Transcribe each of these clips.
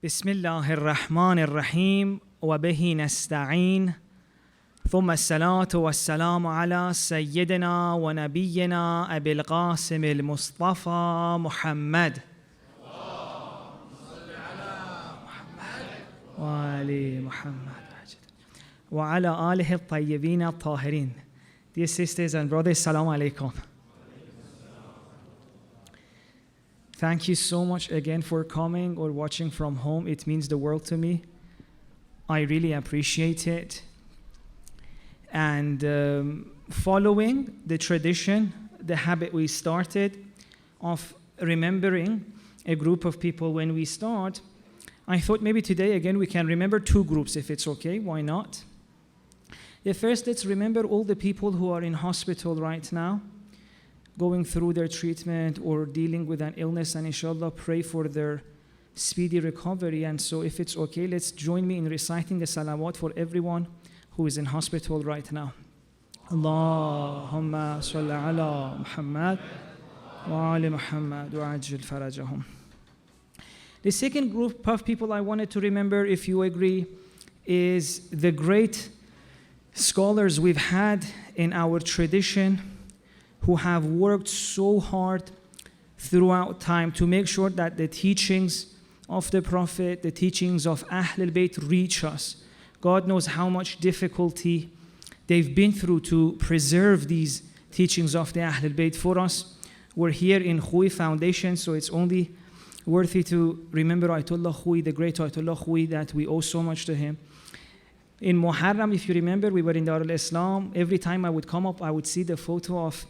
بسم الله الرحمن الرحيم وبه نستعين ثم الصلاة والسلام على سيدنا ونبينا أبي القاسم المصطفى محمد وآل محمد وعلى آله الطيبين الطاهرين. Dear sisters and brothers, Assalamu alaikum. Thank you so much again for coming or watching from home. It means the world to me. I really appreciate it. And following the tradition, the habit we started of remembering a group of people when we start, I thought maybe today again we can remember two groups if it's okay. Why not? The first, let's remember all the people who are in hospital right now, going through their treatment or dealing with an illness, and inshallah pray for their speedy recovery. And so if it's okay, let's join me in reciting the salawat for everyone who is in hospital right now. Allahumma salli ala Muhammad wa ali Muhammad wa ajil farajahum. The second group of people I wanted to remember, if you agree, is the great scholars we've had in our tradition who have worked so hard throughout time to make sure that the teachings of the Prophet, the teachings of Ahlul Bayt reach us. God knows how much difficulty they've been through to preserve these teachings of the Ahlul Bayt for us. We're here in Khouy Foundation, so it's only worthy to remember Ayatollah Khouy, the great Ayatollah Khouy, that we owe so much to him. In Muharram, if you remember, we were in Dar al-Islam. Every time I would come up, I would see the photo of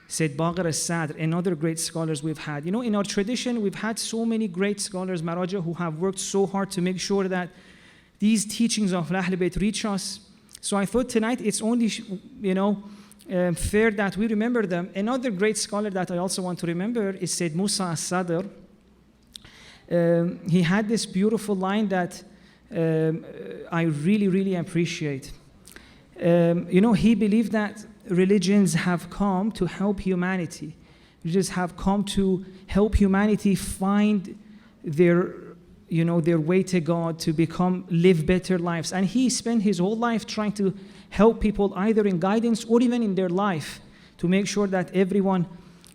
Said Baqir al-Sadr and other great scholars we've had. You know, in our tradition, we've had so many great scholars, Maraja, who have worked so hard to make sure that these teachings of Ahlul Bayt reach us. So I thought tonight it's only, fair that we remember them. Another great scholar that I also want to remember is Said Musa al-Sadr. He had this beautiful line that I really, really appreciate. He believed that religions have come to help humanity. Religions have come to help humanity find their way to God, to live better lives. And he spent his whole life trying to help people either in guidance or even in their life to make sure that everyone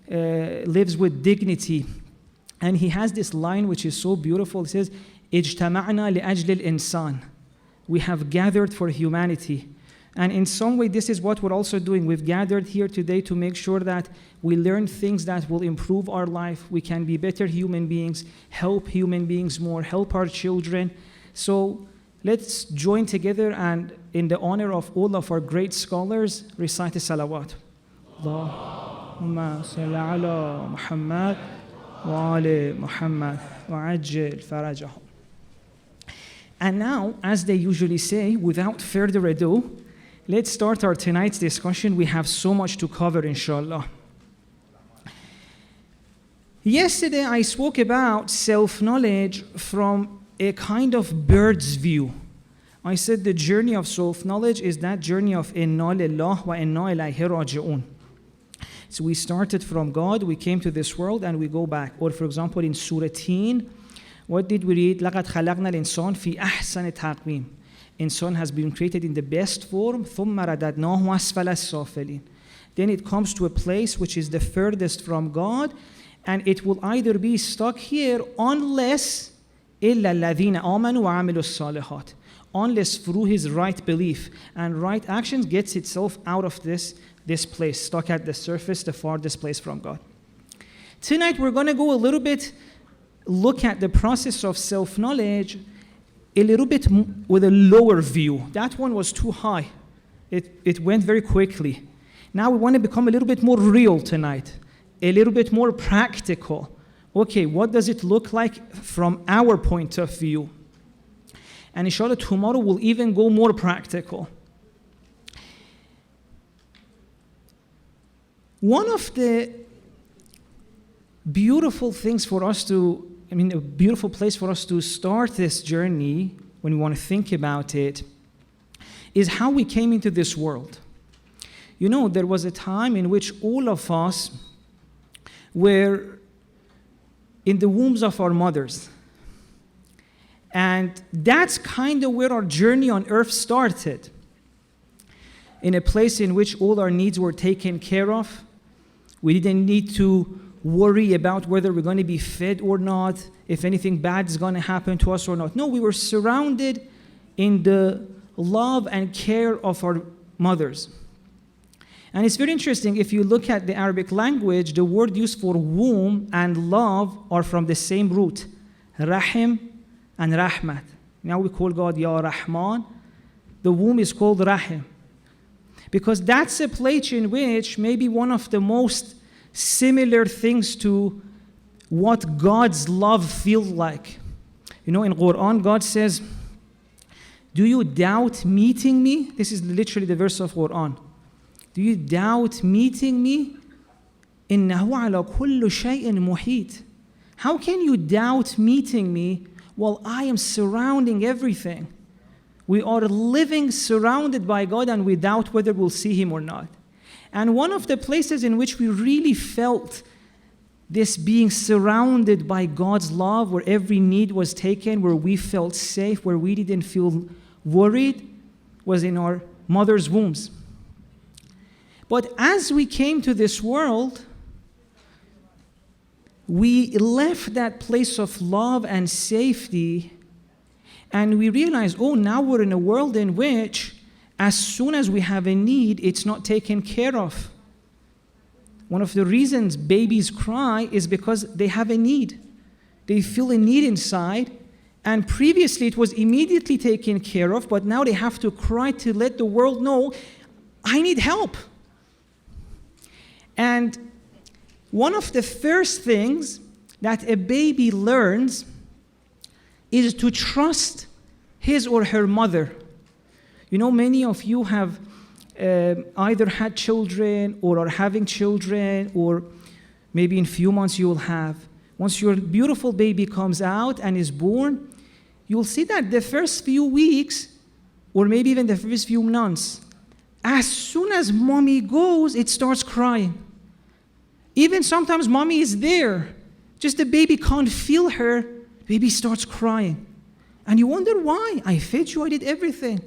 lives with dignity. And he has this line which is so beautiful. It says, اجتمعنا لأجل الإنسان. We have gathered for humanity. And in some way, this is what we're also doing. We've gathered here today to make sure that we learn things that will improve our life. We can be better human beings, help human beings more, help our children. So let's join together and in the honor of all of our great scholars, recite the salawat. Allahumma salli ala Muhammad wa ali Muhammad wa ajil farajahum. And now, as they usually say, without further ado, let's start our tonight's discussion. We have so much to cover, inshallah. Yesterday, I spoke about self-knowledge from a kind of bird's view. I said the journey of self-knowledge is that journey of inna lillah wa inna ilayhi raji'un. So we started from God, we came to this world, and we go back. Or for example, in Surah Teen, what did we read? لَقَدْ خَلَقْنَا الْإِنسَانَ فِي أَحْسَنِ تَقْوِيمٍ. Insan has been created in the best form. ثُمَّ رَدَدْنَاهُ أَسْفَلَ السَّافِلِينَ. Then it comes to a place which is the furthest from God, and it will either be stuck here unless إِلَّا الَّذِينَ آمَنُوا وَعَمِلُوا الصَّالِحَاتِ. Unless through his right belief and right actions gets itself out of this place, stuck at the surface, the farthest place from God. Tonight we're going to go a little bit, look at the process of self-knowledge a little bit with a lower view. That one was too high. It went very quickly. Now we want to become a little bit more real tonight, a little bit more practical. Okay, what does it look like from our point of view? And inshallah, tomorrow we'll even go more practical. One of the beautiful things for us a beautiful place for us to start this journey when we want to think about it is how we came into this world. You know, there was a time in which all of us were in the wombs of our mothers. And that's kind of where our journey on earth started. In a place in which all our needs were taken care of. We didn't need to worry about whether we're going to be fed or not, if anything bad is going to happen to us or not. No, we were surrounded in the love and care of our mothers. And it's very interesting, if you look at the Arabic language, the word used for womb and love are from the same root, rahim and rahmat. Now we call God Ya Rahman. The womb is called rahim. Because that's a place in which maybe one of the most similar things to what God's love feels like. You know, in Quran, God says, do you doubt meeting me? This is literally the verse of Quran. Do you doubt meeting me? إِنَّهُ عَلَى كُلِّ شَيْءٍ مُحِيطٍ. How can you doubt meeting me while I am surrounding everything? We are living surrounded by God and we doubt whether we'll see Him or not. And one of the places in which we really felt this being surrounded by God's love, where every need was taken, where we felt safe, where we didn't feel worried, was in our mother's wombs. But as we came to this world, we left that place of love and safety, and we realized, oh, now we're in a world in which as soon as we have a need, it's not taken care of. One of the reasons babies cry is because they have a need. They feel a need inside, and previously it was immediately taken care of, but now they have to cry to let the world know, I need help. And one of the first things that a baby learns is to trust his or her mother. You know, many of you have either had children or are having children, or maybe in a few months you will have. Once your beautiful baby comes out and is born, you'll see that the first few weeks, or maybe even the first few months, as soon as mommy goes, it starts crying. Even sometimes mommy is there, just the baby can't feel her, baby starts crying. And you wonder why? I fed you, I did everything.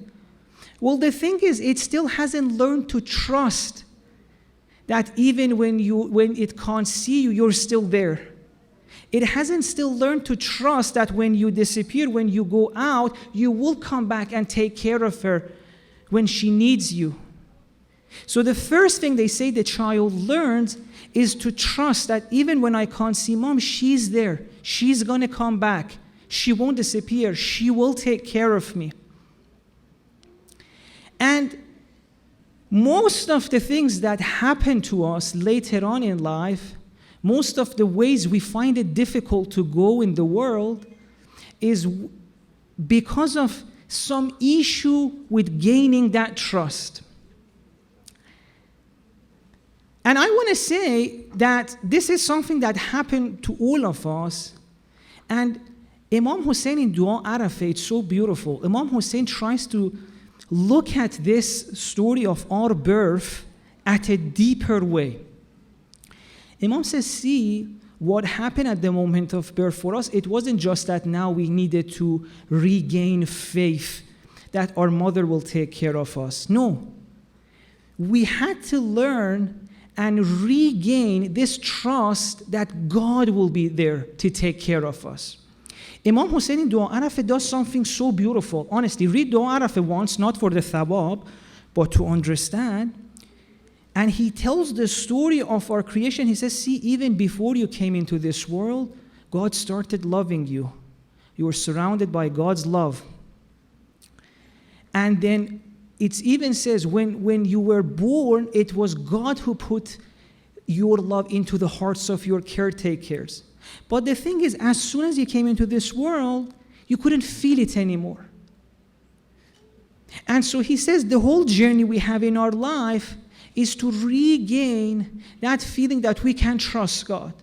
Well, the thing is, it still hasn't learned to trust that even when it can't see you, you're still there. It hasn't still learned to trust that when you disappear, when you go out, you will come back and take care of her when she needs you. So the first thing they say the child learns is to trust that even when I can't see mom, she's there. She's going to come back. She won't disappear. She will take care of me. And most of the things that happen to us later on in life, most of the ways we find it difficult to go in the world is because of some issue with gaining that trust. And I want to say that this is something that happened to all of us. And Imam Hussein in Dua Arafah, it's so beautiful. Imam Hussein tries to look at this story of our birth at a deeper way. Imam says, see, what happened at the moment of birth for us, it wasn't just that now we needed to regain faith that our mother will take care of us. No. We had to learn and regain this trust that God will be there to take care of us. Imam Hussein in Dua Arafah does something so beautiful. Honestly, read Dua Arafah once, not for the thabab, but to understand. And he tells the story of our creation. He says, see, even before you came into this world, God started loving you. You were surrounded by God's love. And then it even says, when you were born, it was God who put your love into the hearts of your caretakers. But the thing is, as soon as you came into this world, you couldn't feel it anymore. And so he says the whole journey we have in our life is to regain that feeling that we can trust God.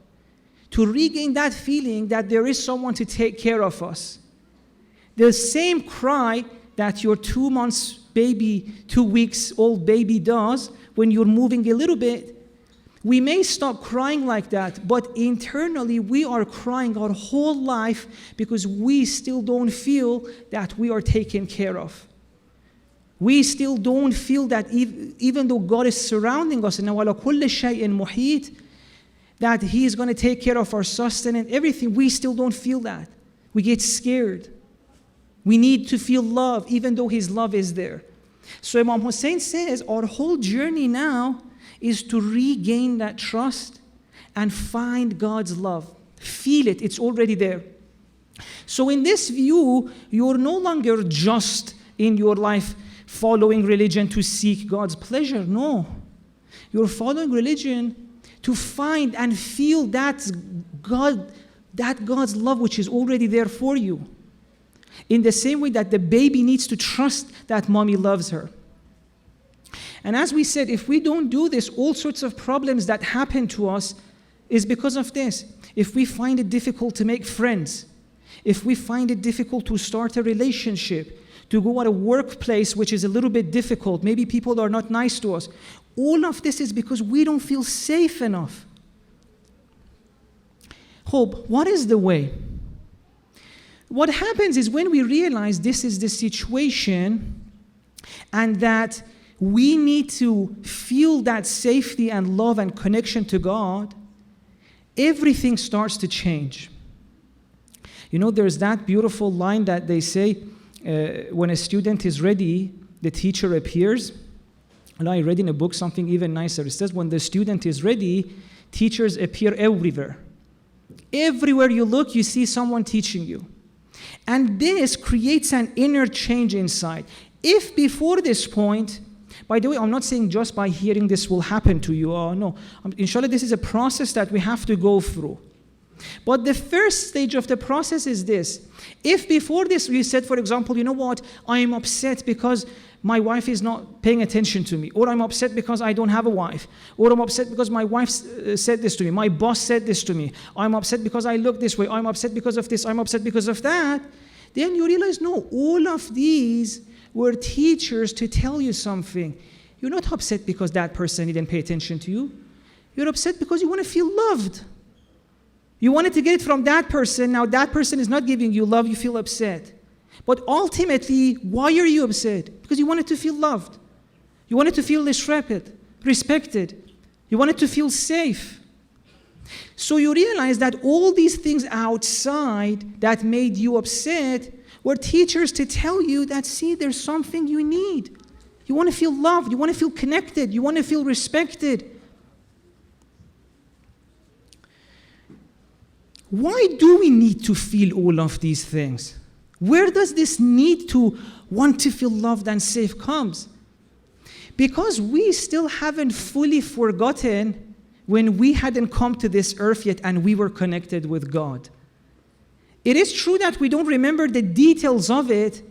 To regain that feeling that there is someone to take care of us. The same cry that your 2 months baby, 2 weeks old baby does when you're moving a little bit, We may stop crying like that, but internally we are crying our whole life because we still don't feel that we are taken care of. We still don't feel that even though God is surrounding us, وَعَلَى كُلِّ شَيْءٍ مُحِيطٍ, that He is going to take care of our sustenance, everything, we still don't feel that. We get scared. We need to feel love, even though His love is there. So Imam Hussein says, our whole journey now is to regain that trust and find God's love. Feel it, it's already there. So in this view, you're no longer just in your life following religion to seek God's pleasure. No. You're following religion to find and feel that God's love which is already there for you. In the same way that the baby needs to trust that mommy loves her. And as we said, if we don't do this, all sorts of problems that happen to us is because of this. If we find it difficult to make friends, if we find it difficult to start a relationship, to go at a workplace which is a little bit difficult, maybe people are not nice to us, all of this is because we don't feel safe enough. Hope, what is the way? What happens is when we realize this is the situation and that we need to feel that safety and love and connection to God, everything starts to change. You know, there's that beautiful line that they say, when a student is ready, the teacher appears. And I read in a book something even nicer. It says, when the student is ready, teachers appear everywhere. Everywhere you look, you see someone teaching you. And this creates an inner change inside. If before this point, by the way, I'm not saying just by hearing this will happen to you. Oh, no. Inshallah, this is a process that we have to go through. But the first stage of the process is this. If before this we said, for example, you know what, I am upset because my wife is not paying attention to me, or I'm upset because I don't have a wife, or I'm upset because my wife said this to me, my boss said this to me, I'm upset because I look this way, I'm upset because of this, I'm upset because of that, then you realize, no, all of these were teachers to tell you something. You're not upset because that person didn't pay attention to you. You're upset because you want to feel loved. You wanted to get it from that person. Now that person is not giving you love. You feel upset. But ultimately, why are you upset? Because you wanted to feel loved. You wanted to feel respected. You wanted to feel safe. So you realize that all these things outside that made you upset were teachers to tell you that, see, there's something you need. You want to feel loved. You want to feel connected. You want to feel respected. Why do we need to feel all of these things? Where does this need to want to feel loved and safe comes? Because we still haven't fully forgotten when we hadn't come to this earth yet and we were connected with God. It is true that we don't remember the details of it,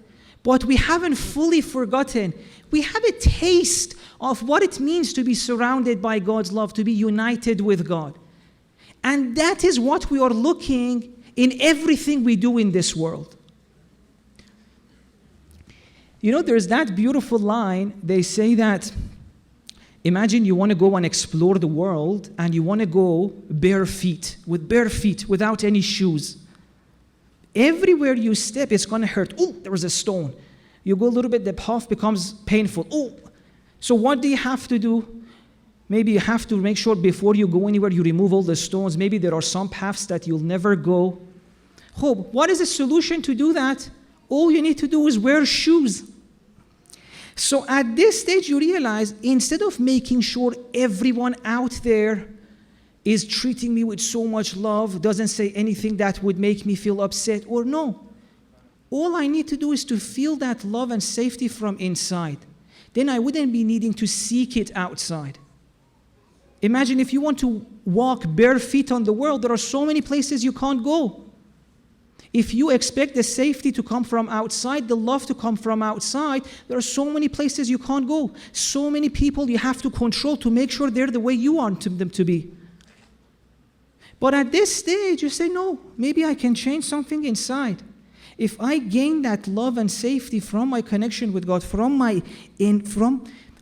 but we haven't fully forgotten. We have a taste of what it means to be surrounded by God's love, to be united with God. And that is what we are looking in everything we do in this world. You know, there's that beautiful line. They say that, imagine you want to go and explore the world and you want to go bare feet, without any shoes. Everywhere you step, it's going to hurt. Oh, there was a stone. You go a little bit, the path becomes painful. Oh, so what do you have to do? Maybe you have to make sure before you go anywhere, you remove all the stones. Maybe there are some paths that you'll never go. Hope, what is the solution to do that? All you need to do is wear shoes. So at this stage, you realize, instead of making sure everyone out there is treating me with so much love, doesn't say anything that would make me feel upset, or no. All I need to do is to feel that love and safety from inside. Then I wouldn't be needing to seek it outside. Imagine if you want to walk bare feet on the world, there are so many places you can't go. If you expect the safety to come from outside, the love to come from outside, there are so many places you can't go. So many people you have to control to make sure they're the way you want them to be. But at this stage, you say, no, maybe I can change something inside. If I gain that love and safety from my connection with God, from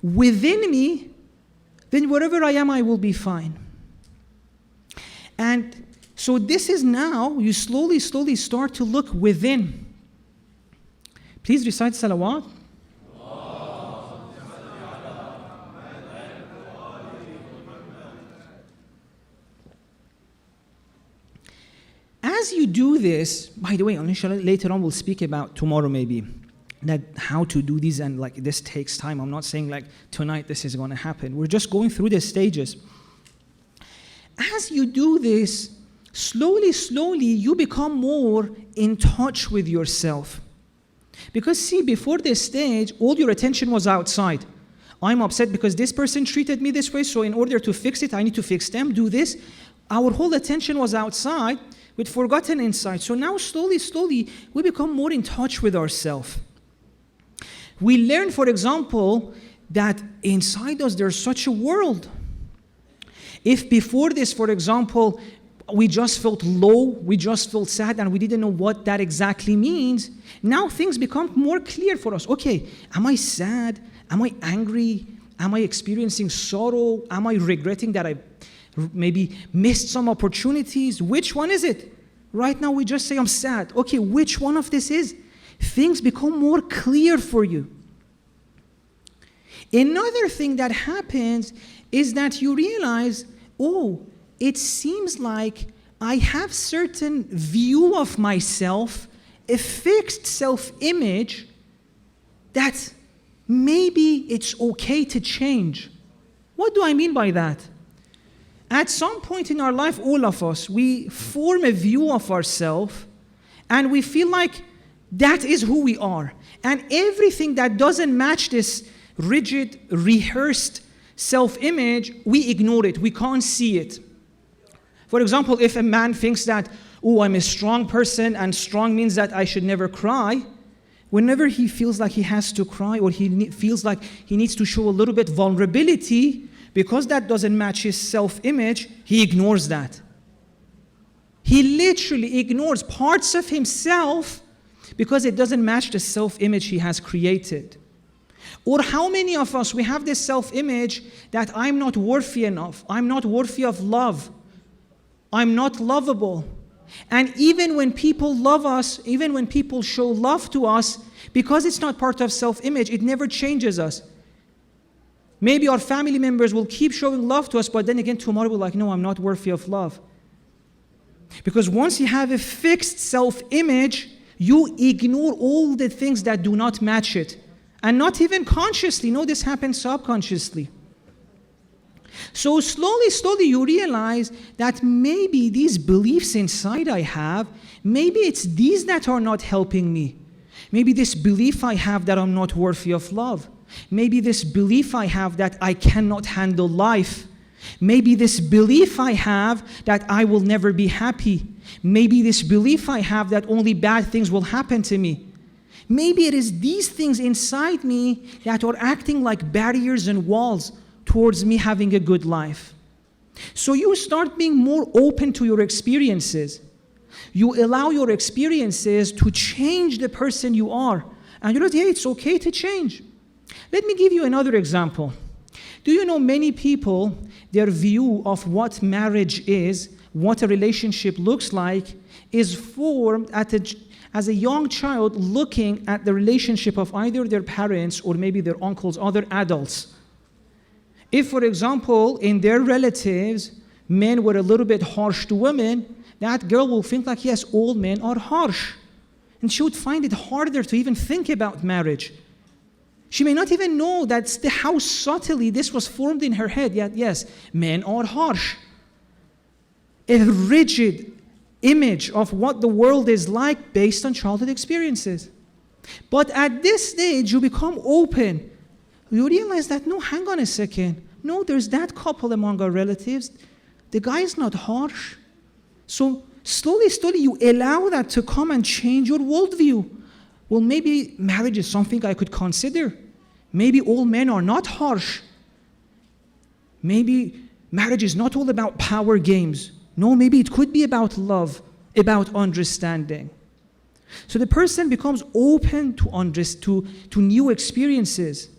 within me, then wherever I am, I will be fine. And so this is now, you slowly start to look within. Please recite salawat. As you do this, by the way, inshallah, later on we'll speak about tomorrow maybe, that how to do these, and like this takes time. I'm not saying like tonight this is going to happen. We're just going through the stages. As you do this, slowly you become more in touch with yourself. Because see, before this stage, all your attention was outside. I'm upset because this person treated me this way, so in order to fix it, I need to fix them, do this. Our whole attention was outside, with forgotten inside. So now slowly, we become more in touch with ourselves. We learn, for example, that inside us there's such a world. If before this, for example, we just felt low, we just felt sad, and we didn't know what that exactly means, now things become more clear for us. Okay, am I sad? Am I angry? Am I experiencing sorrow? Am I regretting that I maybe missed some opportunities? Which one is it? Right now we just say I'm sad. Okay, which one of this is? Things become more clear for you. Another thing that happens is that you realize, oh, it seems like I have certain view of myself, a fixed self-image that maybe it's okay to change. What do I mean by that? At some point in our life, all of us, we form a view of ourselves and we feel like that is who we are. And everything that doesn't match this rigid, rehearsed self-image, we ignore it. We can't see it. For example, if a man thinks that, oh, I'm a strong person and strong means that I should never cry, whenever he feels like he has to cry or he feels like he needs to show a little bit vulnerability, because that doesn't match his self-image, he ignores that. He literally ignores parts of himself because it doesn't match the self-image he has created. Or how many of us, we have this self-image that I'm not worthy enough, I'm not worthy of love, I'm not lovable. And even when people love us, even when people show love to us, because it's not part of self-image, it never changes us. Maybe our family members will keep showing love to us, but then again tomorrow we're like, no, I'm not worthy of love. Because once you have a fixed self-image, you ignore all the things that do not match it. And not even consciously. No, this happens subconsciously. So slowly you realize that maybe these beliefs inside I have, maybe it's these that are not helping me. Maybe this belief I have that I'm not worthy of love. Maybe this belief I have that I cannot handle life. Maybe this belief I have that I will never be happy. Maybe this belief I have that only bad things will happen to me. Maybe it is these things inside me that are acting like barriers and walls towards me having a good life. So you start being more open to your experiences. You allow your experiences to change the person you are. And you know, yeah, it's okay to change. Let me give you another example. Do you know many people, their view of what marriage is, what a relationship looks like, is formed as a young child looking at the relationship of either their parents or maybe their uncles, other adults. If, for example, in their relatives, men were a little bit harsh to women, that girl will think like, yes, all men are harsh. And she would find it harder to even think about marriage. She may not even know how subtly this was formed in her head. Yet, yes, men are harsh. A rigid image of what the world is like based on childhood experiences. But at this stage, you become open. You realize that, no, hang on a second. No, there's that couple among our relatives. The guy is not harsh. So slowly, you allow that to come and change your worldview. Well, maybe marriage is something I could consider. Maybe all men are not harsh. Maybe marriage is not all about power games. No, maybe it could be about love, about understanding. So the person becomes open to new experiences.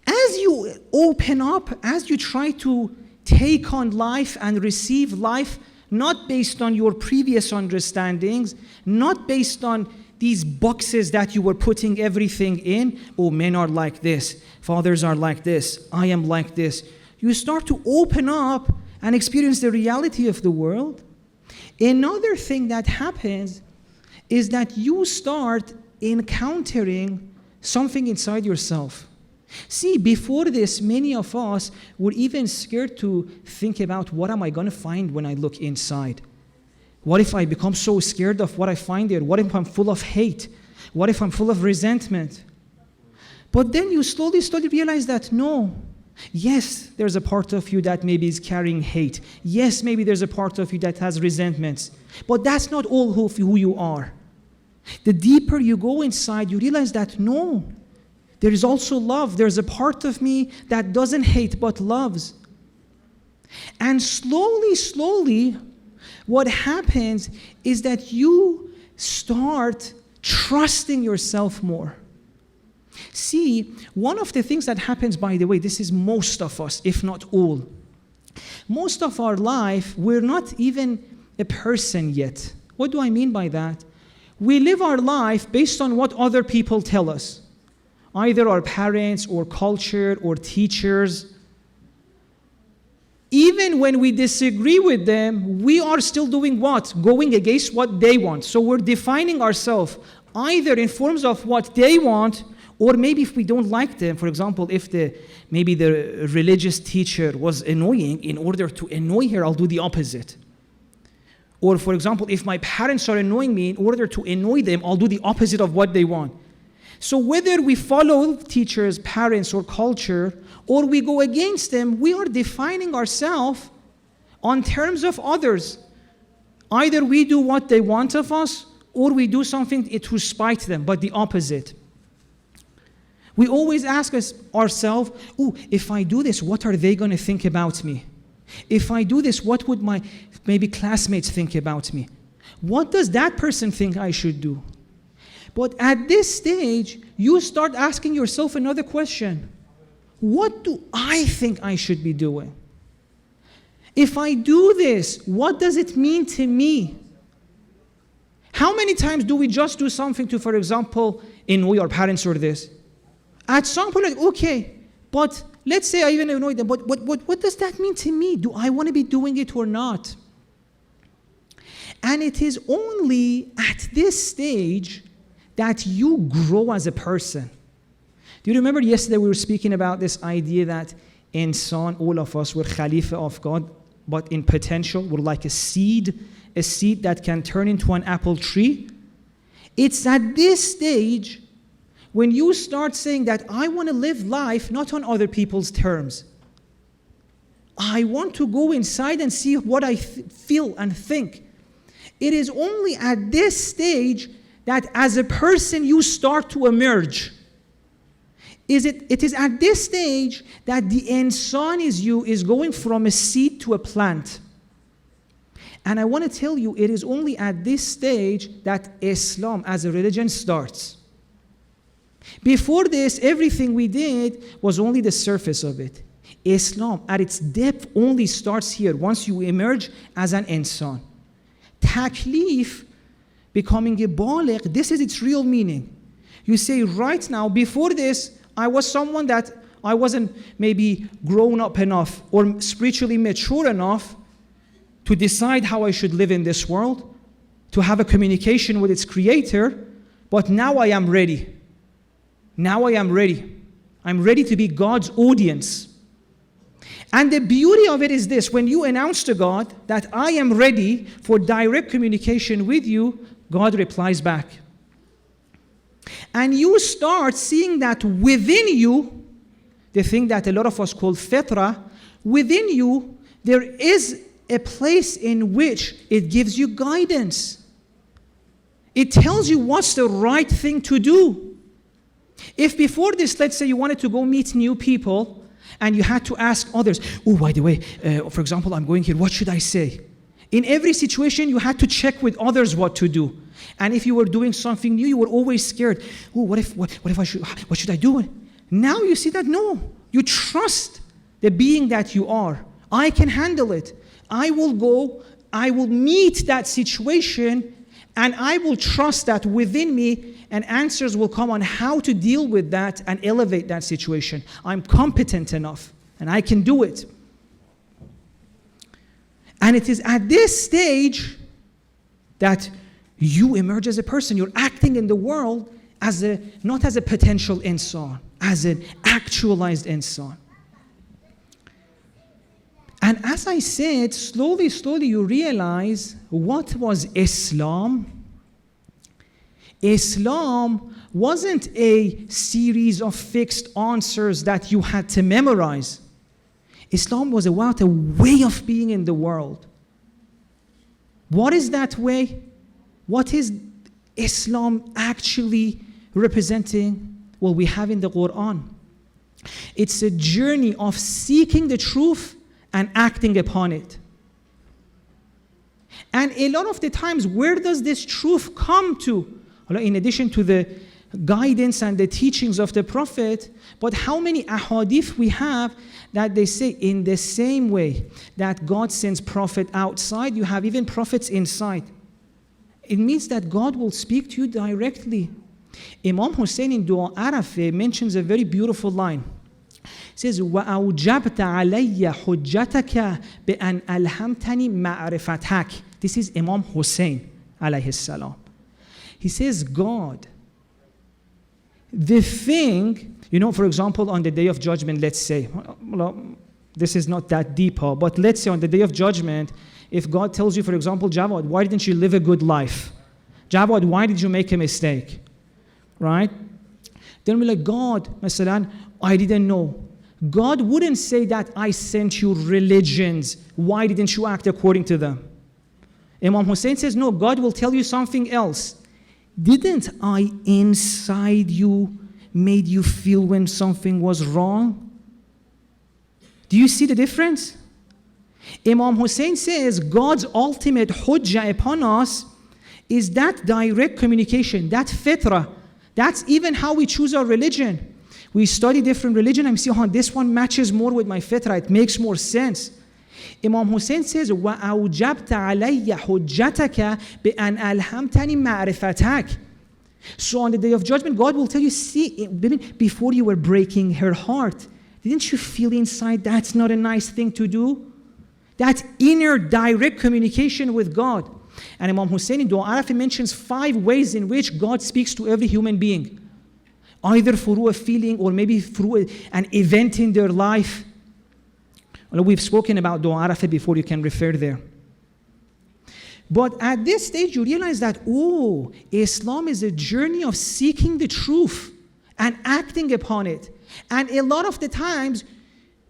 As you open up, as you try to take on life and receive life, not based on your previous understandings, not based on these boxes that you were putting everything in. Oh, men are like this, fathers are like this, I am like this. You start to open up and experience the reality of the world. Another thing that happens is that you start encountering something inside yourself. See, before this, many of us were even scared to think about, what am I going to find when I look inside? What if I become so scared of what I find there? What if I'm full of hate? What if I'm full of resentment? But then you slowly realize that no. Yes, there's a part of you that maybe is carrying hate. Yes, maybe there's a part of you that has resentments. But that's not all who you are. The deeper you go inside, you realize that no, there is also love. There's a part of me that doesn't hate but loves. And slowly, what happens is that you start trusting yourself more. See, one of the things that happens, by the way, this is most of us, if not all. Most of our life, we're not even a person yet. What do I mean by that? We live our life based on what other people tell us. Either our parents or culture or teachers. Even when we disagree with them, we are still doing what? Going against what they want. So we're defining ourselves either in forms of what they want, or maybe if we don't like them. For example, if maybe the religious teacher was annoying, in order to annoy her, I'll do the opposite. Or for example, if my parents are annoying me, in order to annoy them, I'll do the opposite of what they want. So whether we follow teachers, parents, or culture, or we go against them, we are defining ourselves on terms of others. Either we do what they want of us, or we do something to spite them, but the opposite. We always ask ourselves, if I do this, what are they going to think about me? If I do this, what would my maybe classmates think about me? What does that person think I should do? But at this stage, you start asking yourself another question. What do I think I should be doing? If I do this, what does it mean to me? How many times do we just do something to, for example, annoy our parents or this? At some point, okay, but let's say I even annoy them, but what does that mean to me? Do I want to be doing it or not? And it is only at this stage that you grow as a person. Do you remember yesterday we were speaking about this idea that insan, all of us, were Khalifa of God, but in potential, we're like a seed that can turn into an apple tree? It's at this stage when you start saying that I want to live life not on other people's terms. I want to go inside and see what I feel and think. It is only at this stage that as a person you start to emerge. It is at this stage that the insan is going from a seed to a plant. And I want to tell you, it is only at this stage that Islam as a religion starts. Before this, everything we did was only the surface of it. Islam, at its depth, only starts here, once you emerge as an insan. Taklif, becoming a baligh, this is its real meaning. You say, right now, before this, I was someone that I wasn't maybe grown up enough or spiritually mature enough to decide how I should live in this world, to have a communication with its creator, but now I am ready. Now I am ready. I'm ready to be God's audience. And the beauty of it is this: when you announce to God that I am ready for direct communication with you, God replies back. And you start seeing that within you, the thing that a lot of us call fitra, within you, there is a place in which it gives you guidance. It tells you what's the right thing to do. If before this, let's say you wanted to go meet new people, and you had to ask others, by the way, for example, I'm going here, what should I say? In every situation, you had to check with others what to do. And if you were doing something new, you were always scared. What should I do? Now you see that, no, You trust the being that you are. I can handle it. I will go, I will meet that situation, and I will trust that within me, and answers will come on how to deal with that and elevate that situation. I'm competent enough, and I can do it. And it is at this stage that you emerge as a person. You're acting in the world not as a potential insan, as an actualized insan. And as I said, slowly you realize what was Islam. Islam wasn't a series of fixed answers that you had to memorize. Islam was about a way of being in the world. What is that way? What is Islam actually representing? Well, we have in the Quran. It's a journey of seeking the truth and acting upon it. And a lot of the times, where does this truth come to? In addition to the guidance and the teachings of the Prophet, but how many ahadith we have that they say in the same way that God sends prophet outside, you have even prophets inside. It means that God will speak to you directly. Imam Hussein in Dua Arafah mentions a very beautiful line. He says, وَأَوْجَبْتَ عَلَيَّ حُجَّتَكَ بِأَنْ أَلْهَمْتَنِي مَعْرِفَتَكَ. This is Imam Hussein alayhi salam. He says, God, the thing, for example, on the Day of Judgment, let's say, this is not that deep, but let's say on the Day of Judgment, if God tells you, for example, Jawad, why didn't you live a good life? Jawad, why did you make a mistake? Right? Then we're like, God, masalan, I didn't know. God wouldn't say that I sent you religions. Why didn't you act according to them? Imam Hussein says, no, God will tell you something else. Didn't I inside you made you feel when something was wrong? Do you see the difference? Imam Hussein says God's ultimate hujjah upon us is that direct communication, that fitrah. That's even how we choose our religion. We study different religion and we see, this one matches more with my fitrah. It makes more sense. Imam Hussein says, وَأَوْجَبْتَ عَلَيَّ حُجَّتَكَ بِأَنْ أَلْهَمْتَنِي مَعْرِفَتَكَ. So on the Day of Judgment, God will tell you, see, before you were breaking her heart, didn't you feel inside that's not a nice thing to do? That inner direct communication with God. And Imam Hussein in Dua Arafah mentions 5 ways in which God speaks to every human being. Either through a feeling or maybe through an event in their life. Well, we've spoken about Dua Arafah before, you can refer there. But at this stage, you realize that, Islam is a journey of seeking the truth and acting upon it. And a lot of the times,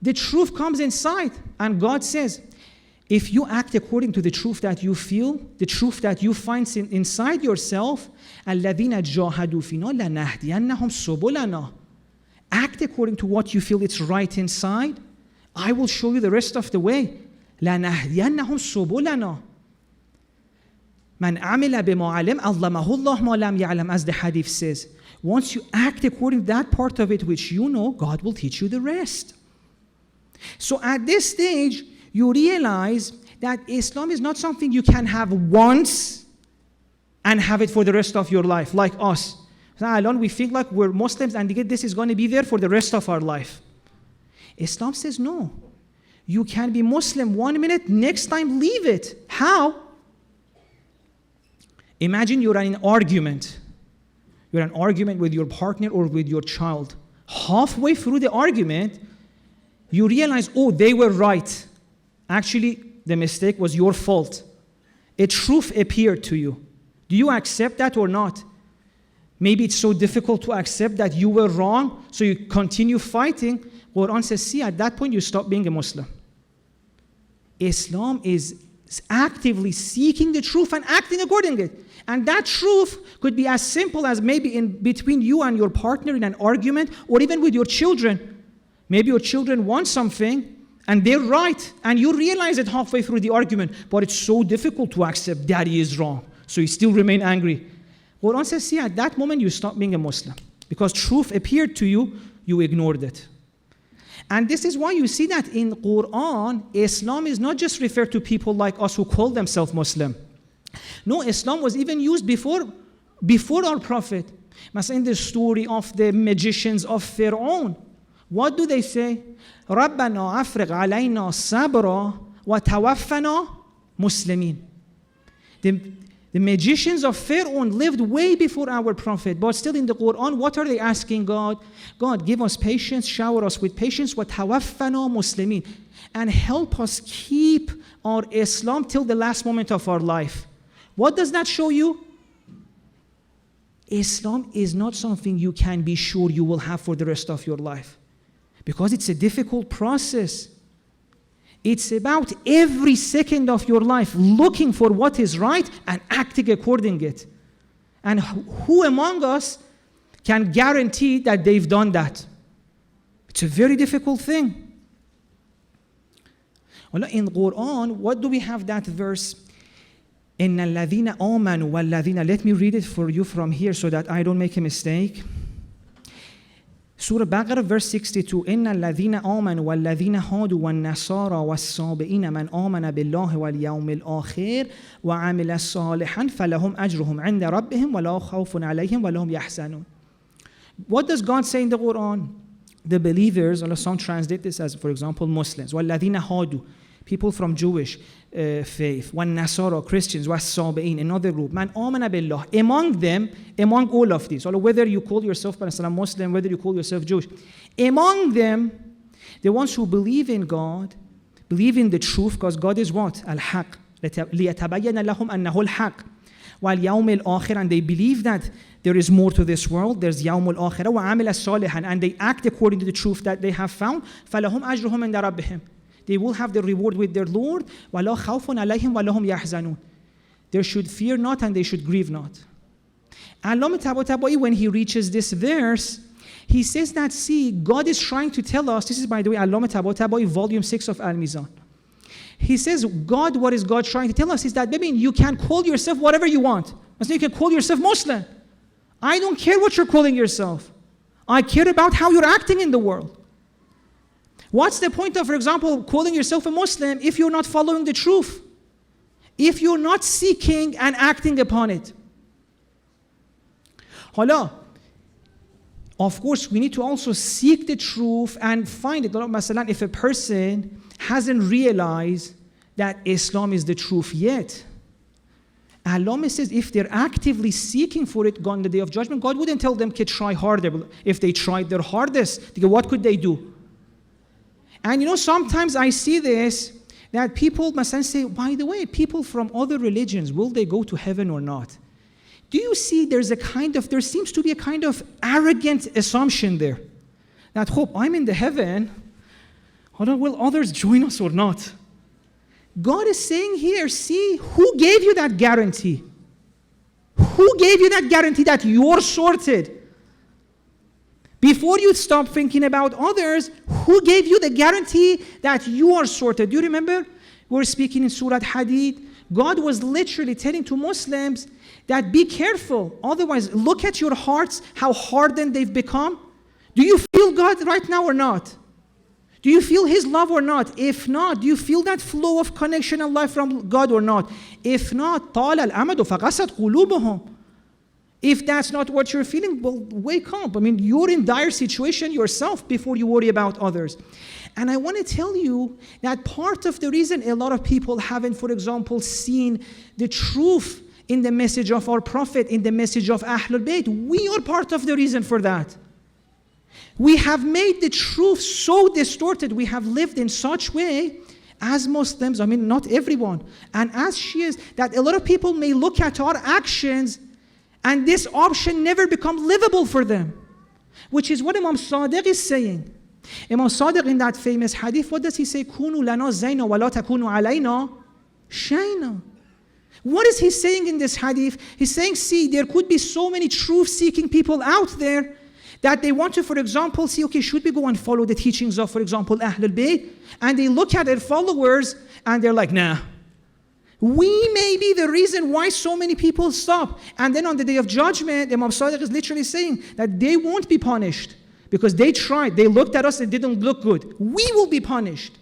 the truth comes inside. And God says, if you act according to the truth that you feel, the truth that you find inside yourself, الَّذِينَ جَاهَدُوا فِينَا لَنَهْدِيَنَّهُمْ سُبُلَنَا. Act according to what you feel it's right inside. I will show you the rest of the way. لَنَهْدِيَنَّهُمْ سُبُلَنَا. مَنْ عَمِلَ بِمَا عَلِمَ أَظْلَمَهُ اللَّهُ مَا لَمْ يَعْلَمْ, as the hadith says. Once you act according to that part of it which you know, God will teach you the rest. So at this stage, you realize that Islam is not something you can have once and have it for the rest of your life, like us. We think like we're Muslims and this is going to be there for the rest of our life. Islam says no. You can be Muslim 1 minute, next time leave it. How? Imagine you're in an argument. You're in an argument with your partner or with your child. Halfway through the argument, you realize, they were right. Actually, the mistake was your fault. A truth appeared to you. Do you accept that or not? Maybe it's so difficult to accept that you were wrong, so you continue fighting. Quran says, see, at that point you stop being a Muslim. Islam is actively seeking the truth and acting according to it. And that truth could be as simple as maybe in between you and your partner in an argument, or even with your children. Maybe your children want something and they're right, and you realize it halfway through the argument, but it's so difficult to accept daddy is wrong, so you still remain angry. Quran says, see, at that moment you stop being a Muslim. Because truth appeared to you, you ignored it. And this is why you see that in Quran, Islam is not just referred to people like us who call themselves Muslim. No, Islam was even used before our Prophet. In the story of the magicians of Fir'aun, what do they say? رَبَّنَا أَفْرِغْ عَلَيْنَا صَبْرًا وَتَوَفَّنَا مُسْلِمِينَ. The magicians of Fir'aun lived way before our Prophet, but still in the Quran, what are they asking God? God, give us patience, shower us with patience, وَتَوَفَّنَا مُسْلِمِينَ, and help us keep our Islam till the last moment of our life. What does that show you? Islam is not something you can be sure you will have for the rest of your life, because it's a difficult process. It's about every second of your life looking for what is right and acting according to it. And who among us can guarantee that they've done that? It's a very difficult thing. Well, in Quran, what do we have that verse? إِنَّ الَّذِينَ آمَنُوا وَالَّذِينَ. Let me read it for you from here so that I don't make a mistake. Surah Baqarah, verse 62. إِنَّ الَّذِينَ آمَنُوا وَالَّذِينَ هَادُوا وَالنَّصَارَى وَالصَّابِئِينَ مَنْ آمَنَ بِاللَّهِ وَالْيَوْمِ الْآخِرِ وَعَمِلَ صَالِحًا فَلَهُمْ أَجْرُهُمْ عِنْدَ رَبِّهِمْ وَلَا خَوْفٌ عَلَيْهِمْ وَلَا هُمْ يَحْزَنُونَ. What does God say in the Quran? The believers, Allah some translate this as, for example, Muslims. وَالَّذِينَ هَادُوا, people from Jewish faith. وَالنَّصَارَى, Christians. وَالصَّابِئِينَ, another group. مَنْ آمَنَ بِاللَّهِ, among them, among all of these, whether you call yourself Muslim, whether you call yourself Jewish, among them, the ones who believe in God, believe in the truth, because God is what? Al-Haq. لِيَتَبَيَّنَ لَهُمْ أَنَّهُ الْحَقِّ وَالْيَوْمِ الْآخِرِ, and they believe that there is more to this world, there's يَوْمُ الْآخِرَةِ وَعَمِلَ صَالِحًا, and they act according to the truth that they have found. فَلَهُمْ أَجْرُهُمْ عِنْدَ رَبِّهِمْ, they will have the reward with their Lord. وَلَا خَوْفٌ عَلَيْهِمْ وَلَا هُمْ يَحْزَنُونَ, they should fear not and they should grieve not. Allama Tabatabai, when he reaches this verse, he says that, see, God is trying to tell us, this is, by the way, Allama Tabatabai, volume 6 of Al-Mizan. He says, what is God trying to tell us is that, maybe you can call yourself whatever you want. You can call yourself Muslim. I don't care what you're calling yourself. I care about how you're acting in the world. What's the point of, for example, calling yourself a Muslim if you're not following the truth? If you're not seeking and acting upon it? Hala, of course, we need to also seek the truth and find it. If a person hasn't realized that Islam is the truth yet, Allah says if they're actively seeking for it on the Day of Judgment, God wouldn't tell them to try harder. If they tried their hardest, what could they do? And sometimes I see this, that people must say, by the way, people from other religions, will they go to heaven or not? Do you see there seems to be a kind of arrogant assumption there, that hope I'm in the heaven, will others join us or not? God is saying here, see, who gave you that guarantee? Who gave you that guarantee that you're sorted? Before you stop thinking about others, who gave you the guarantee that you are sorted? Do you remember? We were speaking in Surah Hadid. God was literally telling to Muslims that be careful. Otherwise, look at your hearts, how hardened they've become. Do you feel God right now or not? Do you feel His love or not? If not, do you feel that flow of connection and life from God or not? If not, طَالَ الْأَمَدُ فَقَسَتْ قُلُوبُهُمْ. If that's not what you're feeling, well, wake up. You're in dire situation yourself before you worry about others. And I want to tell you that part of the reason a lot of people haven't, for example, seen the truth in the message of our Prophet, in the message of Ahlul Bayt, we are part of the reason for that. We have made the truth so distorted. We have lived in such way as Muslims, not everyone, and as Shias, that a lot of people may look at our actions and this option never become livable for them, which is what Imam Sadiq is saying. Imam Sadiq in that famous hadith, what does he say? كُونُوا لَنَا زَيْنَا وَلَا تَكُونُوا عَلَيْنَا شَيْنَا. What is he saying in this hadith? He's saying, see, there could be so many truth-seeking people out there that they want to, for example, see, okay, should we go and follow the teachings of, for example, Ahlul Bayt? And they look at their followers and they're like, nah. We may be the reason why so many people stop. And then on the Day of Judgment, Imam Sadiq is literally saying that they won't be punished because they tried. They looked at us and it didn't look good. We will be punished.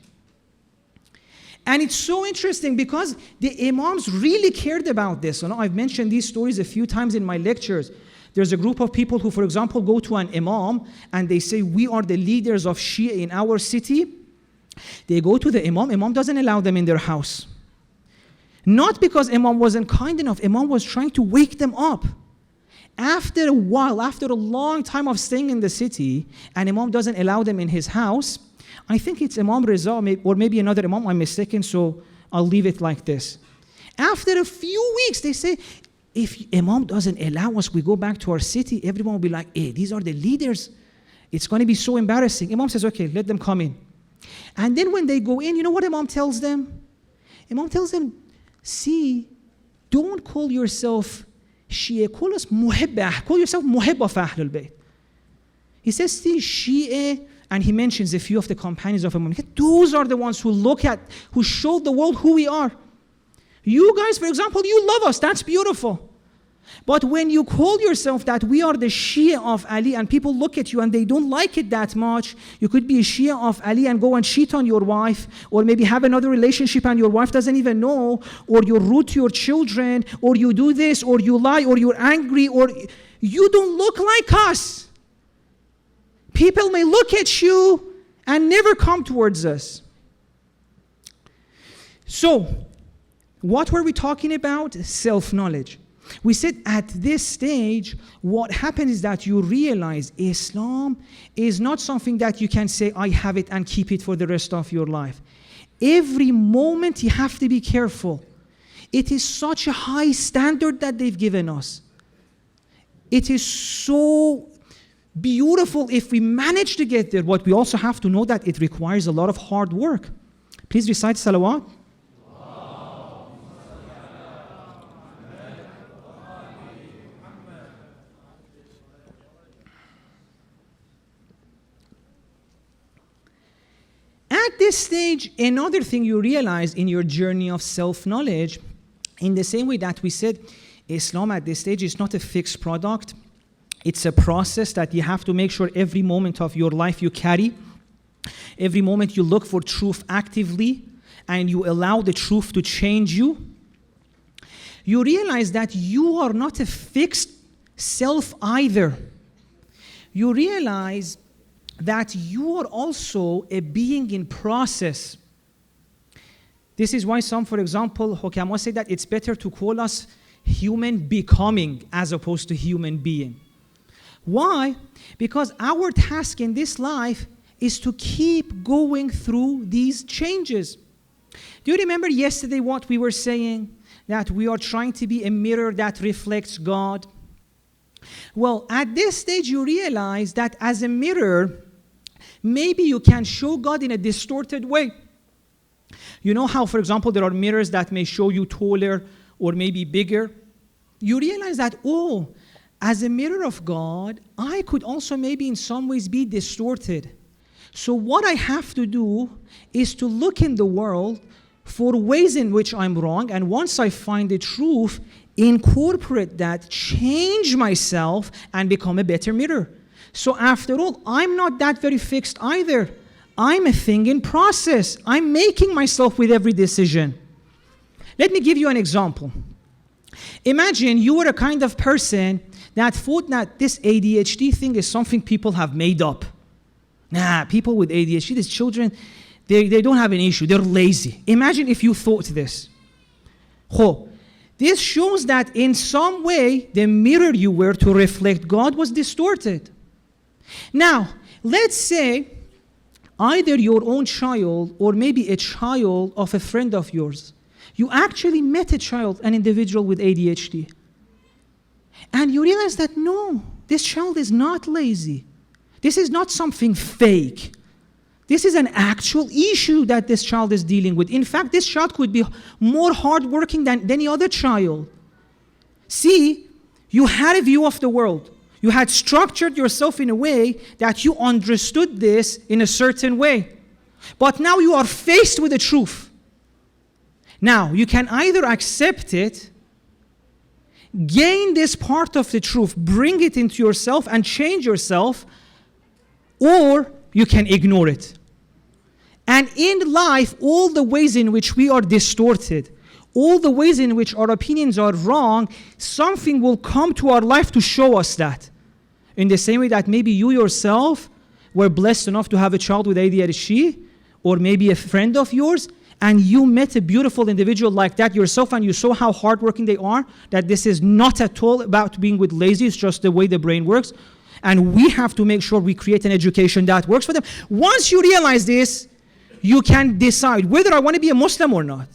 And it's so interesting because the imams really cared about this. I've mentioned these stories a few times in my lectures. There's a group of people who, for example, go to an imam and they say, we are the leaders of Shia in our city. They go to the imam. Imam doesn't allow them in their house. Not because imam wasn't kind enough. Imam was trying to wake them up. After a while, after a long time of staying in the city, and imam doesn't allow them in his house, I think it's Imam Reza, or maybe another imam, I'm mistaken, so I'll leave it like this. After a few weeks, they say, if imam doesn't allow us, we go back to our city, everyone will be like, hey, these are the leaders. It's going to be so embarrassing. Imam says, okay, let them come in. And then when they go in, you know what imam tells them? Imam tells them, see, don't call yourself Shia, call yourself Muhibba of Ahlul Bayt. He says, see, Shia, and he mentions a few of the companions of Imam. Those are the ones who show the world who we are. You guys, for example, you love us. That's beautiful. But when you call yourself that we are the Shia of Ali and people look at you and they don't like it that much, you could be a Shia of Ali and go and cheat on your wife, or maybe have another relationship and your wife doesn't even know, or you're rude to your children, or you do this, or you lie, or you're angry, or you don't look like us. People may look at you and never come towards us. So, what were we talking about? Self-knowledge. We said at this stage, what happens is that you realize Islam is not something that you can say, I have it and keep it for the rest of your life. Every moment you have to be careful. It is such a high standard that they've given us. It is so beautiful if we manage to get there, but we also have to know that it requires a lot of hard work. Please recite salawat. At this stage, another thing you realize in your journey of self-knowledge, in the same way that we said, Islam at this stage is not a fixed product. It's a process that you have to make sure every moment of your life you carry. Every moment you look for truth actively and you allow the truth to change you. You realize that you are not a fixed self either. You realize that you are also a being in process. This is why some, for example, Hokama say that it's better to call us human becoming as opposed to human being. Why? Because our task in this life is to keep going through these changes. Do you remember yesterday what we were saying? That we are trying to be a mirror that reflects God. Well, at this stage you realize that as a mirror, maybe you can show God in a distorted way. You know how, for example, there are mirrors that may show you taller or maybe bigger? You realize that, as a mirror of God, I could also maybe in some ways be distorted. So what I have to do is to look in the world for ways in which I'm wrong, and once I find the truth, incorporate that, change myself, and become a better mirror. So after all, I'm not that very fixed either. I'm a thing in process. I'm making myself with every decision. Let me give you an example. Imagine you were a kind of person that thought that this ADHD thing is something people have made up. Nah, people with ADHD, these children, they don't have an issue. They're lazy. Imagine if you thought this. This shows that in some way, the mirror you were to reflect God was distorted. Now, let's say either your own child or maybe a child of a friend of yours. You actually met a child, an individual with ADHD. And you realize that no, this child is not lazy. This is not something fake. This is an actual issue that this child is dealing with. In fact, this child could be more hardworking than any other child. See, you had a view of the world. You had structured yourself in a way that you understood this in a certain way. But now you are faced with the truth. Now, you can either accept it, gain this part of the truth, bring it into yourself and change yourself, or you can ignore it. And in life, all the ways in which we are distorted, all the ways in which our opinions are wrong, something will come to our life to show us that. In the same way that maybe you yourself were blessed enough to have a child with ADHD, or maybe a friend of yours, and you met a beautiful individual like that yourself, and you saw how hardworking they are, that this is not at all about being with lazy, it's just the way the brain works. And we have to make sure we create an education that works for them. Once you realize this, you can decide whether I want to be a Muslim or not.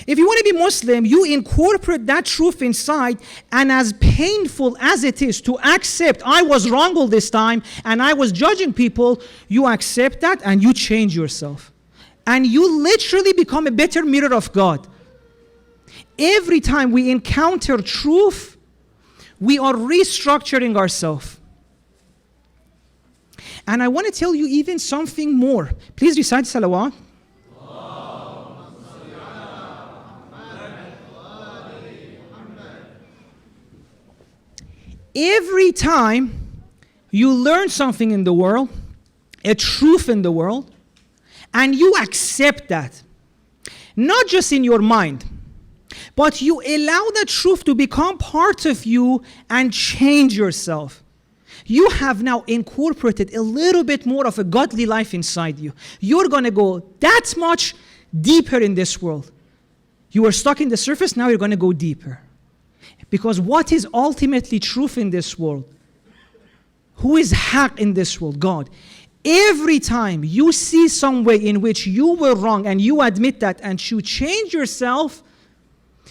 If you want to be Muslim, you incorporate that truth inside, and as painful as it is to accept I was wrong all this time and I was judging people, you accept that and you change yourself. And you literally become a better mirror of God. Every time we encounter truth, we are restructuring ourselves. And I want to tell you even something more. Please recite salawat. Every time you learn something in the world, a truth in the world, and you accept that, not just in your mind, but you allow that truth to become part of you and change yourself, you have now incorporated a little bit more of a godly life inside you. You're going to go that much deeper in this world. You were stuck in the surface, now you're going to go deeper. Because what is ultimately truth in this world? Who is haq in this world? God. Every time you see some way in which you were wrong and you admit that and you change yourself,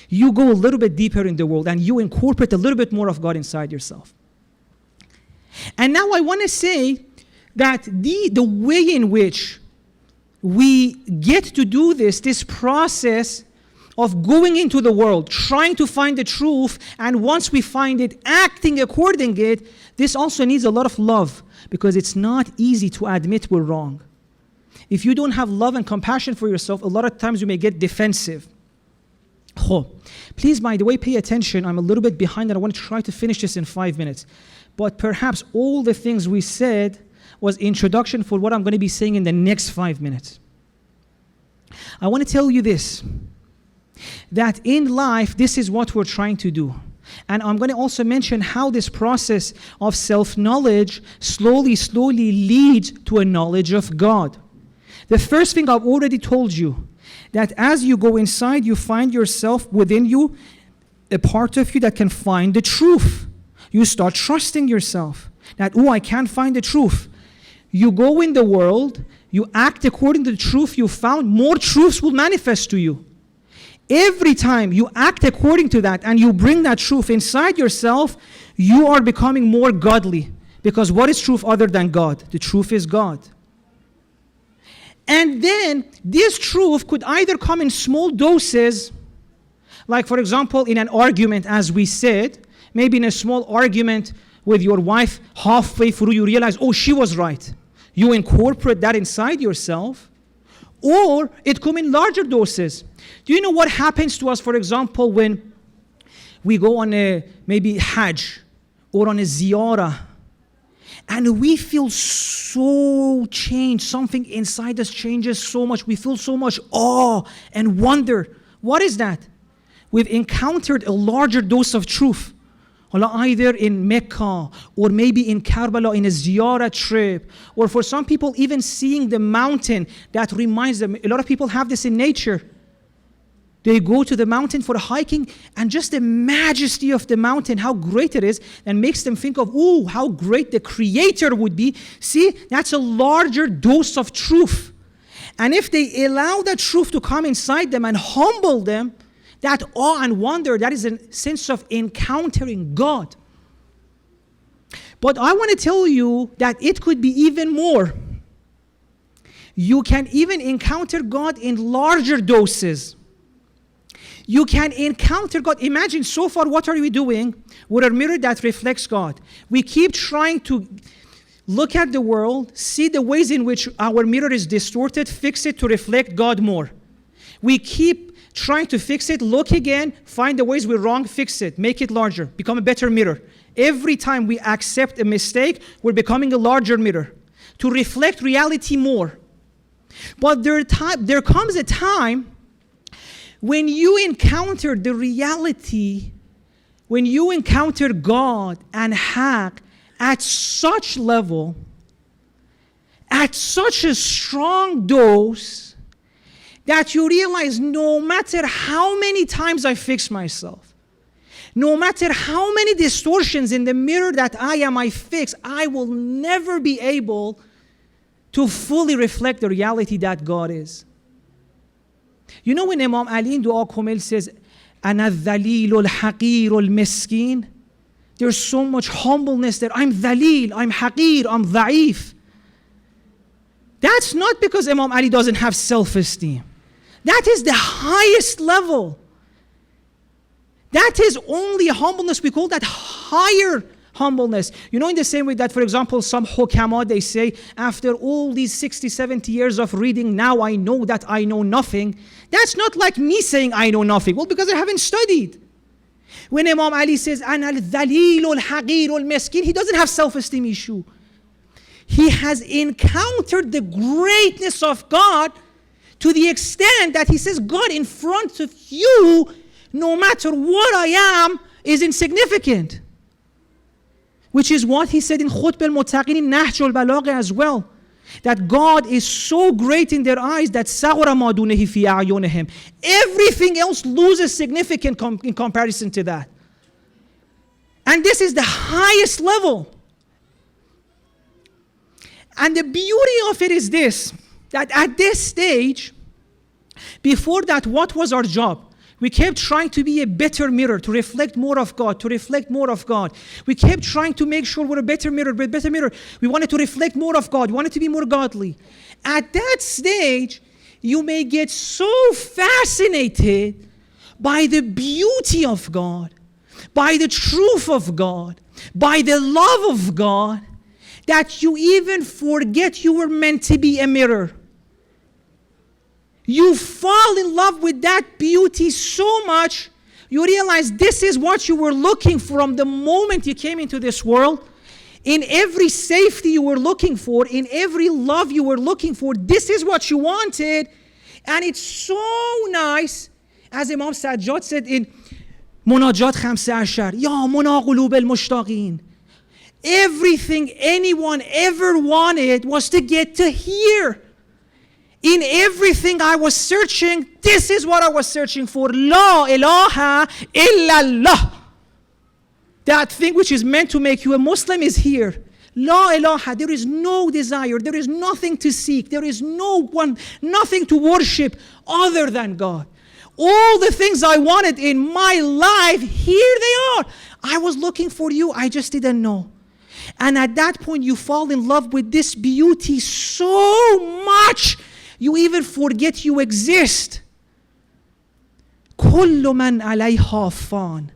you go a little bit deeper in the world and you incorporate a little bit more of God inside yourself. And now I want to say that the way in which we get to do this process of going into the world, trying to find the truth, and once we find it, acting according to it, this also needs a lot of love, because it's not easy to admit we're wrong. If you don't have love and compassion for yourself, a lot of times you may get defensive. Please, by the way, pay attention. I'm a little bit behind and I want to try to finish this in 5 minutes. But perhaps all the things we said was introduction for what I'm going to be saying in the next 5 minutes. I want to tell you this, that in life, this is what we're trying to do. And I'm going to also mention how this process of self-knowledge slowly leads to a knowledge of God. The first thing I've already told you, that as you go inside, you find yourself within you, a part of you that can find the truth. You start trusting yourself that, I can't find the truth. You go in the world, you act according to the truth you found, more truths will manifest to you. Every time you act according to that and you bring that truth inside yourself, you are becoming more godly. Because what is truth other than God? The truth is God. And then this truth could either come in small doses, like for example in an argument, as we said, maybe in a small argument with your wife, halfway through you realize, she was right. You incorporate that inside yourself. Or it comes in larger doses. Do you know what happens to us, for example, when we go on a maybe Hajj or on a ziyarah, and we feel so changed, something inside us changes so much, we feel so much awe and wonder. What is that? We've encountered a larger dose of truth. Either in Mecca or maybe in Karbala in a ziyarah trip, or for some people even seeing the mountain that reminds them. A lot of people have this in nature. They go to the mountain for hiking, and just the majesty of the mountain, how great it is, and makes them think of, how great the Creator would be. See, that's a larger dose of truth. And if they allow that truth to come inside them and humble them, that awe and wonder, that is a sense of encountering God. But I want to tell you that it could be even more. You can even encounter God in larger doses. You can encounter God. Imagine so far, what are we doing? We're a mirror that reflects God. We keep trying to look at the world, see the ways in which our mirror is distorted, fix it to reflect God more. We keep trying to fix it, look again, find the ways we're wrong, fix it, make it larger, become a better mirror. Every time we accept a mistake, we're becoming a larger mirror. to reflect reality more. But there comes a time when you encounter the reality, when you encounter God and Haq at such level, at such a strong dose, that you realize no matter how many times I fix myself, no matter how many distortions in the mirror that I fix, I will never be able to fully reflect the reality that God is. You know when Imam Ali in Dua Kumail says, أَنَا الذَّلِيلُ الْحَقِيرُ الْمِسْكِينُ, there's so much humbleness there. I'm dhalil, I'm haqir, I'm dha'if. That's not because Imam Ali doesn't have self-esteem. That is the highest level. That is only humbleness. We call that higher humbleness. You know, in the same way that, for example, some hukama, they say, after all these 60, 70 years of reading, now I know that I know nothing. That's not like me saying I know nothing. Well, because I haven't studied. When Imam Ali says, أَنَا الذَّلِيلُ الْحَقِيرُ الْمِسْكِينُ, he doesn't have self-esteem issue. He has encountered the greatness of God to the extent that he says, God, in front of you, no matter what I am, is insignificant. Which is what he said in Khutb al-Muttaqin in Nahj al-Balagha as well. That God is so great in their eyes that صَغُرَ مَا دُونَهِ فِي أَعْيُنِهِمْ. Everything else loses significance in comparison to that. And this is the highest level. And the beauty of it is this, that at this stage, before that, what was our job? We kept trying to be a better mirror, to reflect more of God, to reflect more of God. We kept trying to make sure we're a better mirror, we're a better mirror. We wanted to reflect more of God. We wanted to be more godly. At that stage, you may get so fascinated by the beauty of God, by the truth of God, by the love of God, that you even forget you were meant to be a mirror. You fall in love with that beauty so much, you realize this is what you were looking for from the moment you came into this world. In every safety you were looking for, in every love you were looking for, this is what you wanted. And it's so nice, as Imam Sajjad said in Munajat 15, Ya Muna Qulub al-Mushtaqin. Everything anyone ever wanted was to get to here. In everything I was searching, this is what I was searching for. La ilaha illallah. That thing which is meant to make you a Muslim is here. La ilaha. There is no desire. There is nothing to seek. There is nothing to worship other than God. All the things I wanted in my life, here they are. I was looking for you. I just didn't know. And at that point, you fall in love with this beauty so much, you even forget you exist. كُلُّ مَنْ عَلَيْهَا فَانٍ.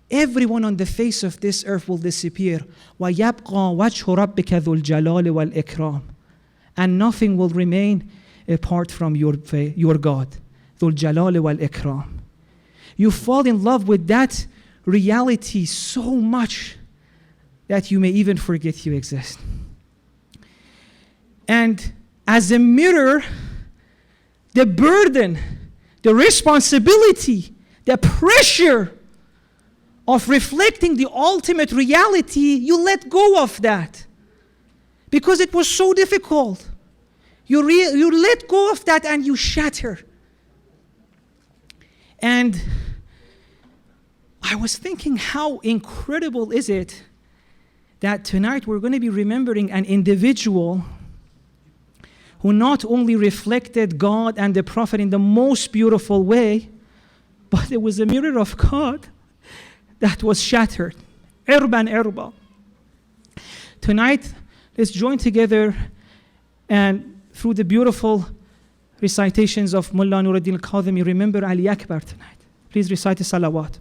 Everyone on the face of this earth will disappear. وَيَبْقَى وَجْهُ رَبِّكَ ذُو الْجَلَالِ وَالْإِكْرَامِ. And nothing will remain apart from your God. ذُو الْجَلَالِ وَالْإِكْرَامِ. You fall in love with that reality so much that you may even forget you exist. And as a mirror, the burden, the responsibility, the pressure of reflecting the ultimate reality, you let go of that. Because it was so difficult. You let go of that and you shatter. And I was thinking, how incredible is it that tonight we're going to be remembering an individual who not only reflected God and the Prophet in the most beautiful way, but it was a mirror of God that was shattered. Irban irba. Tonight, let's join together and through the beautiful recitations of Mullah Nuruddin al-Qadhimi, remember Ali Akbar tonight. Please recite the salawat.